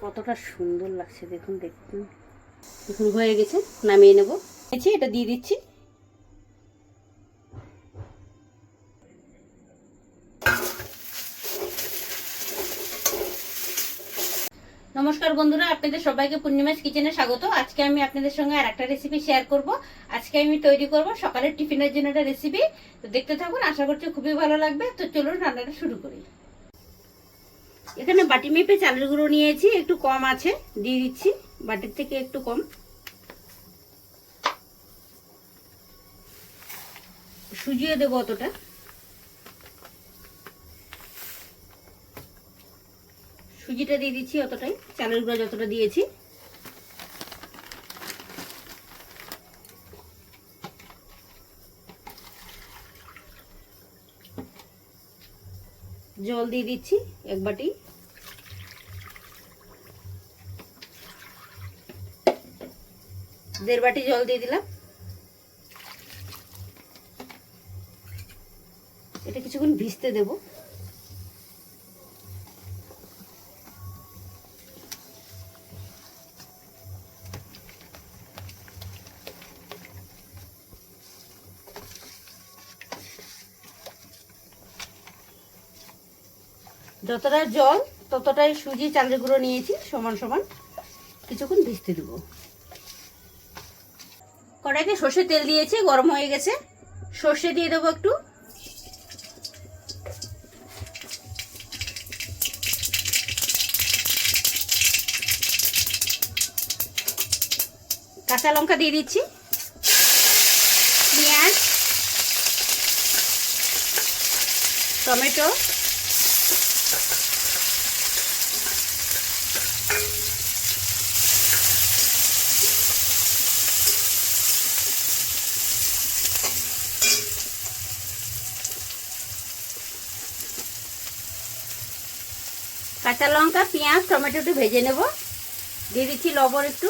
কতটা সুন্দর লাগছে দেখুন, দেখুন দেখুন হয়ে গেছে, নামিয়ে নেব। এটা দিয়ে দিচ্ছি। নমস্কার বন্ধুরা, আপনাদের সবাইকে পূর্ণিমাস কিচেনে স্বাগত। আজকে আমি আপনাদের সঙ্গে আর একটা রেসিপি শেয়ার করব। আজকে আমি তৈরি করব সকালের টিফিনের জন্য একটা রেসিপি। তো দেখতে থাকুন, আশা করছি খুবই ভালো লাগবে। তো চলুন রান্নাটা শুরু করি। এখানে বাটি মেপে চালের গুঁড়ো নিয়েছি, একটু কম আছে, দিয়ে দিচ্ছি, বাটির থেকে একটু কম। সুজিও দেবো অতটা, সুজিটা দিয়ে দিচ্ছি অতটাই, চালের গুঁড়ো যতটা দিয়েছি। জল দিয়ে দিচ্ছি 1 বাটি। দেড় বাটি জল দিয়ে দিলাম। এটা কিছুক্ষণ ভিজতে দেব। যতটা জল ততটাই সুজি চালের গুঁড়ো নিয়েছি, সমান সমান কিছুক্ষণ ভিজতে দেব। কড়াইতে সর্ষের তেল দিয়েছি, গরম হয়ে গেছে। সর্ষে দিয়ে দেবো একটু, কাঁচা লঙ্কা দিয়ে দিচ্ছি, পেঁয়াজ, টমেটো, কাঁচা লঙ্কা, পেঁয়াজ, টমেটো একটু ভেজে নেব। দিয়ে দিচ্ছি লবণ একটু,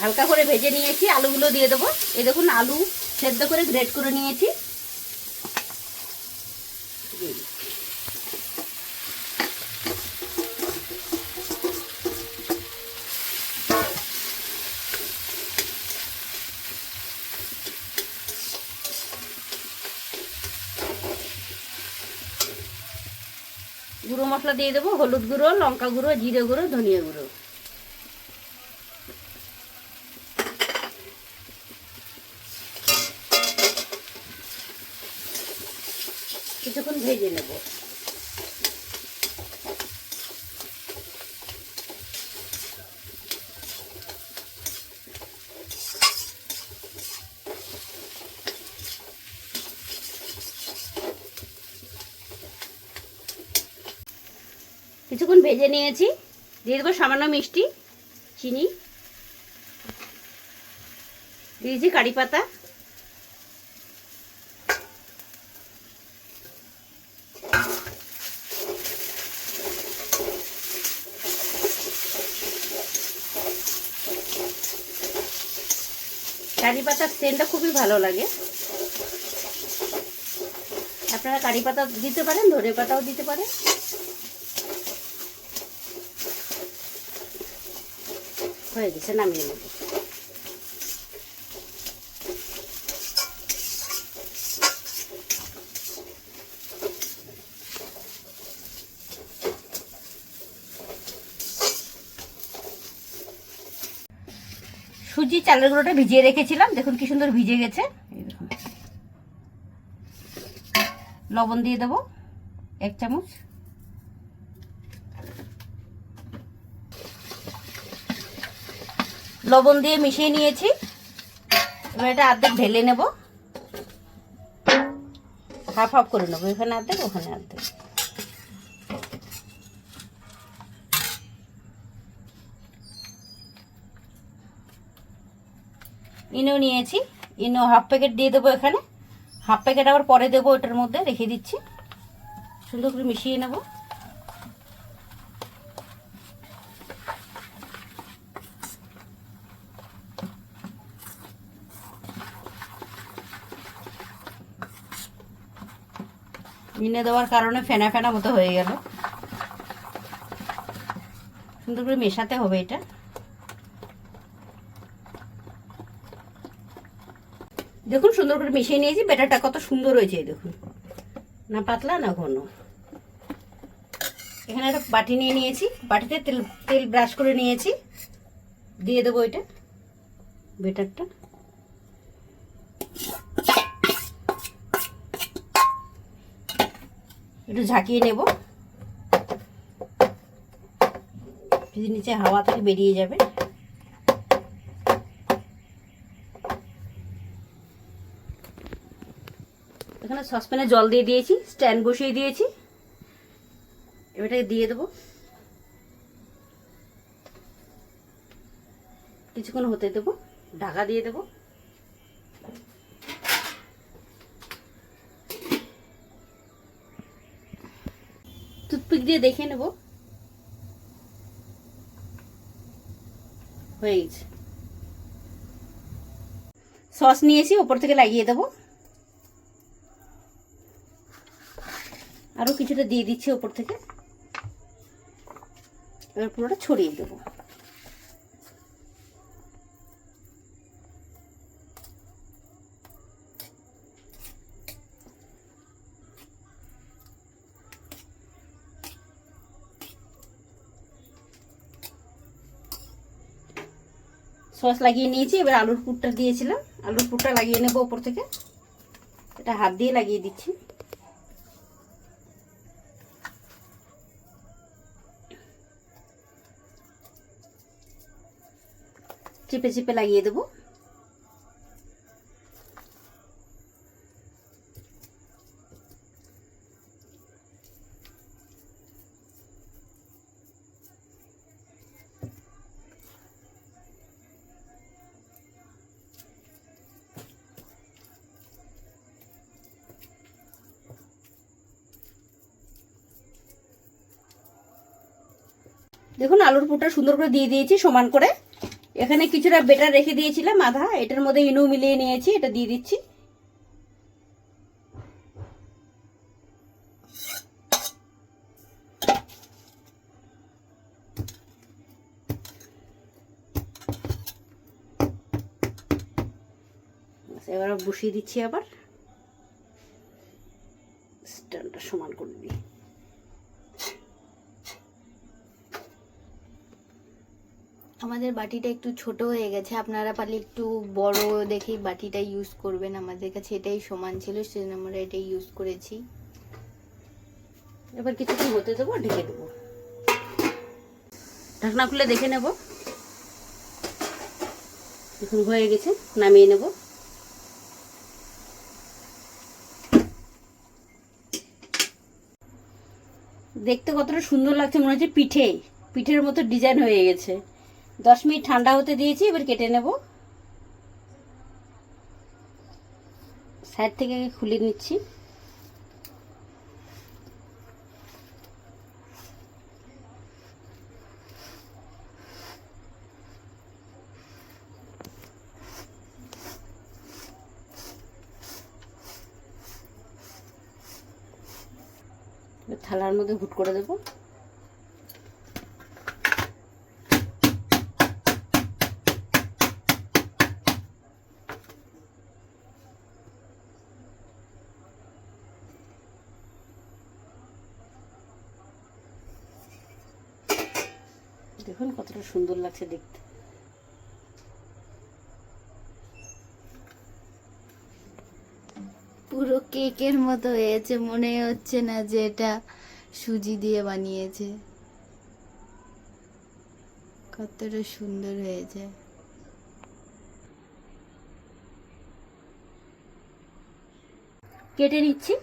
হালকা করে ভেজে নিয়েছি। আলুগুলো দিয়ে দেবো। এই দেখুন, আলু সেদ্ধ করে গ্রেট করে নিয়েছি। গুঁড়ো মশলা দিয়ে দেবো, হলুদ গুঁড়ো, লঙ্কা গুঁড়ো, জিরে গুঁড়ো, ধনিয়া গুঁড়ো। কিছুক্ষণ ভেজে নেব। কিছুক্ষণ ভেজে নিয়েছি। দিয়ে দেবো সামান্য মিষ্টি, চিনি, দিয়েছি কারি পাতা, কারি পাতার সেন্টটা খুবই ভালো লাগে। আপনারা কারি পাতা দিতে পারেন, ধনে পাতাও দিতে পারেন। হয়ে গেছে, নামিয়ে নেব। সুজি চালের গুঁড়োটা ভিজিয়ে রেখেছিলাম, দেখুন কি সুন্দর ভিজে গেছে। এই দেখুন, লবণ দিয়ে দেবো 1 চামচ, লবণ দিয়ে মিশিয়ে নিয়েছি। এবার এটা অর্ধেক ঢেলে নেব, হাফ হাফ করে নেবো, এখানে অর্ধেক ওখানে অর্ধেক। ইনো নিয়েছি, ইনো হাফ প্যাকেট দিয়ে দেবো এখানে, হাফ প্যাকেট আবার পরে দেবো, ওটার মধ্যে রেখে দিচ্ছি। সুন্দর করে মিশিয়ে নেব। মিনে দেওয়ার কারণে ফেনা ফেনা মতো হয়ে গেল। সুন্দর করে মেশাতে হবে এটা। দেখুন সুন্দর করে মিশিয়ে নিয়েছি। ব্যাটারটা কত সুন্দর হয়েছে দেখুন, না পাতলা না ঘন। এখানে একটা বাটি নিয়ে নিয়েছি, বাটিতে তেল তেল ব্রাশ করে নিয়েছি। দিয়ে দেবো এটা ব্যাটারটা। একটু ঝাঁকিয়ে নেব, যদি নিচে হাওয়া থেকে বেরিয়ে যাবে। এখানে সসপ্যানে জল দিয়ে দিয়েছি, স্ট্যান্ড বসিয়ে দিয়েছি। এবারটাকে দিয়ে দেবো, কিছুক্ষণ হতে দেবো, ঢাকা দিয়ে দেবো। টুথপিক দিয়ে দেখে নেব, হয়ে গেছে। সস নিয়েছি, ওপর থেকে লাগিয়ে দেবো। আরো কিছুটা দিয়ে দিচ্ছি ওপর থেকে। এবার পুরোটা ছড়িয়ে দেবো। সস লাগিয়ে নিয়েছি। এবার আলুর পুরটা দিয়েছিলাম, আলুর পুরটা লাগিয়ে নেবো ওপর থেকে। এটা হাত দিয়ে লাগিয়ে দিচ্ছি। চিপে চিপে লাগিয়ে দেবো। দেখুন আলুর পুরটা সুন্দর করে দিয়ে দিয়েছি সমান করে। এখানে কিছুটা বেটার রেখে দিয়েছিলাম আধা, এটার মধ্যে ইনো মিলিয়ে নিয়েছি, এটা দিয়ে দিচ্ছি। এবার বসিয়ে দিচ্ছি, আবার স্ট্যান্ডটা সমান করে দিই। আমাদের বাটিটা একটু ছোট হয়ে গেছে, আপনারা পারলে একটু বড় দেখেই বাটিটা ইউজ করবেন। আমাদের কাছে এটাই সমান ছিল, সেজন্য আমরা এটাই ইউজ করেছি। এবার কিছুক্ষণ হতে দেবো, ঢেকে দেবো। ঢাকনা খুলে দেখে নেব। এখন হয়ে গেছে, নামিয়ে নেব। দেখতে কতটা সুন্দর লাগছে, মনে হচ্ছে পিঠের মতো ডিজাইন হয়ে গেছে। 10 মিনিট ঠান্ডা হতে দিয়েছি, এবার কেটে নেব। সাইড থেকে খুলে নিচ্ছি। থালার মধ্যে ঘুট করে দেবো। দেখুন কতটা সুন্দর লাগছে দেখতে। পুরো কেকের মতো হয়েছে, মনে হচ্ছে না যে এটা সুজি দিয়ে বানিয়েছে। কতটা সুন্দর হয়েছে। কেটে নিচ্ছি।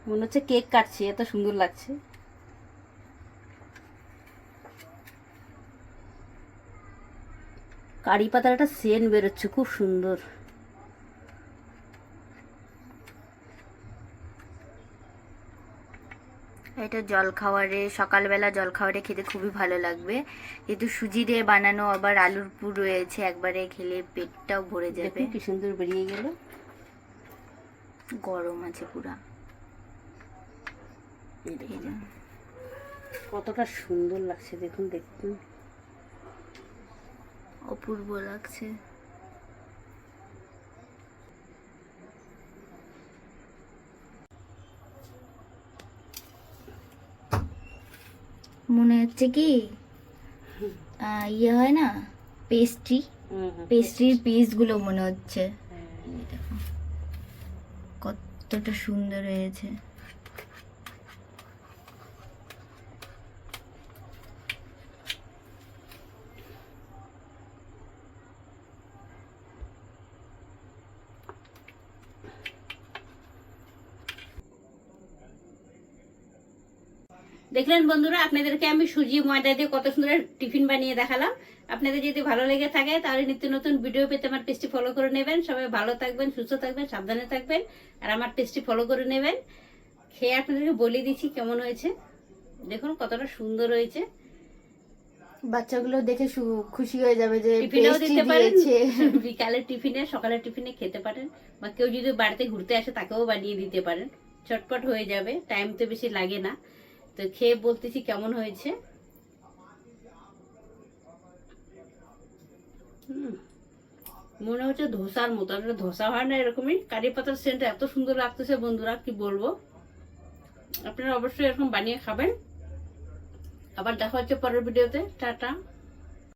মনে হচ্ছে কেক কাটছি, এত সুন্দর লাগছে। কারি পাতার একটা সেন্ট বেরোচ্ছে, খুব সুন্দর। এটা জলখাবারে, সকালবেলা জলখাবারে খেতে খুবই ভালো লাগবে। যেহেতু সুজি দিয়ে বানানো, আবার আলুর পুর রয়েছে, একবারে খেলে পেটটাও ভরে যাবে। দেখুন কি সুন্দর বেরিয়ে গেল। গরম আছে পুরা। এই দেখুন কতটা সুন্দর লাগছে, দেখুন দেখুন অপূর্ব লাগছে। মনে হচ্ছে কি ইয়ে হয় না, পেস্ট্রি, পেস্ট্রির পিসগুলো মনে হচ্ছে। এই দেখো কতটা সুন্দর হয়েছে। দেখলেন বন্ধুরা, আপনাদেরকে আমি সুজি ময়দা দিয়ে কত সুন্দর টিফিন বানিয়ে দেখালাম। আপনাদের যদি ভালো লেগে থাকে তাহলে নিত্য নতুন ভিডিও পেতে আমার পেজটি ফলো করে নেবেন। সবাই ভালো থাকবেন, সুস্থ থাকবেন, সাবধানে থাকবেন, আর আমার পেজটি ফলো করে নেবেন। খেয়ে আপনাদেরকে বলে দিচ্ছি কেমন হয়েছে। দেখুন কতটা সুন্দর হয়েছে। বাচ্চাগুলো দেখে খুশি হয়ে যাবে যে টিফিনেও পেস্ট্রি দিতে পারেন, দিয়েছে। বিকালের টিফিনে, সকালের টিফিনে খেতে পারেন, বা কেউ যদি বাড়িতে ঘুরতে আসে তাকেও বানিয়ে দিতে পারেন। চটপট হয়ে যাবে, টাইম তো বেশি লাগে না। তো খেয়ে বলতেছি কেমন হয়েছে। মনে হচ্ছে ধোসার মতো। আসলে ধোসা হয় না এরকমই, কারি পাতার সেন্ট এত সুন্দর লাগতেছে বন্ধুরা, কি বলবো। আপনারা অবশ্যই এরকম বানিয়ে খাবেন। আবার দেখা হচ্ছে পরের ভিডিওতে। টাটা।